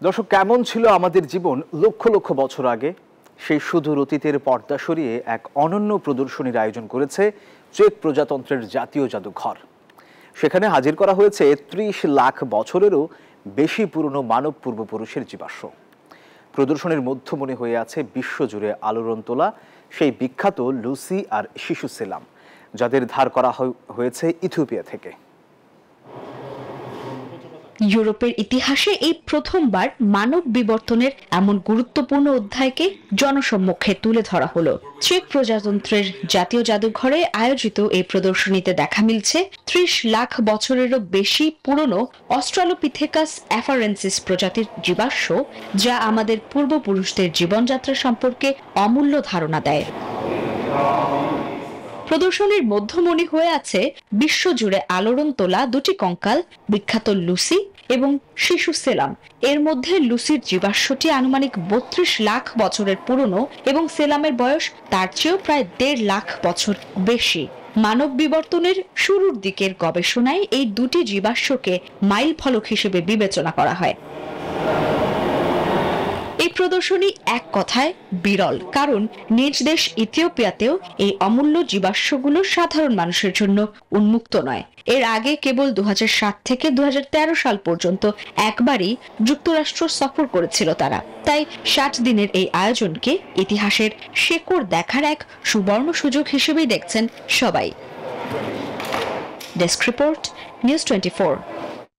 দর্শক, কেমন ছিল আমাদের জীবন লক্ষ লক্ষ বছর আগে? সেই সুদূর অতীতের পর্দা সরিয়ে এক অনন্য প্রদর্শনীর আয়োজন করেছে চেক প্রজাতন্ত্রের জাতীয় জাদুঘর। সেখানে হাজির করা হয়েছে ৩০ লাখ বছরেরও বেশি পুরনো মানব পূর্বপুরুষের জীবাশ্ম। প্রদর্শনীর মধ্যমণি হয়ে আছে বিশ্বজুড়ে আলোড়ন তোলা সেই বিখ্যাত লুসি আর শিশু সেলাম, যাদের ধার করা হয়েছে ইথিওপিয়া থেকে। ইউরোপের ইতিহাসে এই প্রথমবার মানব বিবর্তনের এমন গুরুত্বপূর্ণ অধ্যায়কে জনসম্মুখে তুলে ধরা হলো। চেক প্রজাতন্ত্রের জাতীয় জাদুঘরে আয়োজিত এই প্রদর্শনীতে দেখা মিলছে ৩০ লাখ বছরেরও বেশি পুরনো অস্ট্রালোপিথেকাস অ্যাফারেন্সিস প্রজাতির জীবাশ্ম, যা আমাদের পূর্বপুরুষদের জীবনযাত্রা সম্পর্কে অমূল্য ধারণা দেয়। প্রদর্শনীর মধ্যমণি হয়ে আছে বিশ্বজুড়ে আলোড়ন তোলা দুটি কঙ্কাল, বিখ্যাত লুসি এবং শিশু সেলাম। এর মধ্যে লুসির জীবাশ্মটি আনুমানিক ৩২ লাখ বছরের পুরনো এবং সেলামের বয়স তার চেয়েও প্রায় ১.৫ লাখ বছর বেশি। মানব বিবর্তনের শুরুর দিকের গবেষণায় এই দুটি জীবাশ্মকে মাইল ফলক হিসেবে বিবেচনা করা হয়। এই প্রদর্শনী এক কথায় বিরল, কারণ নিজ দেশ ইথিওপিয়াতেও এই অমূল্য জীবাশ্মগুলো সাধারণ মানুষের জন্য উন্মুক্ত নয়। এর আগে কেবল ২০০৭ থেকে ২০১৩ সাল পর্যন্ত একবারই যুক্তরাষ্ট্র সফর করেছিল তারা। তাই ৬০ দিনের এই আয়োজনকে ইতিহাসের শেকড় দেখার এক সুবর্ণ সুযোগ হিসেবেই দেখছেন সবাই। Desk report, news 24।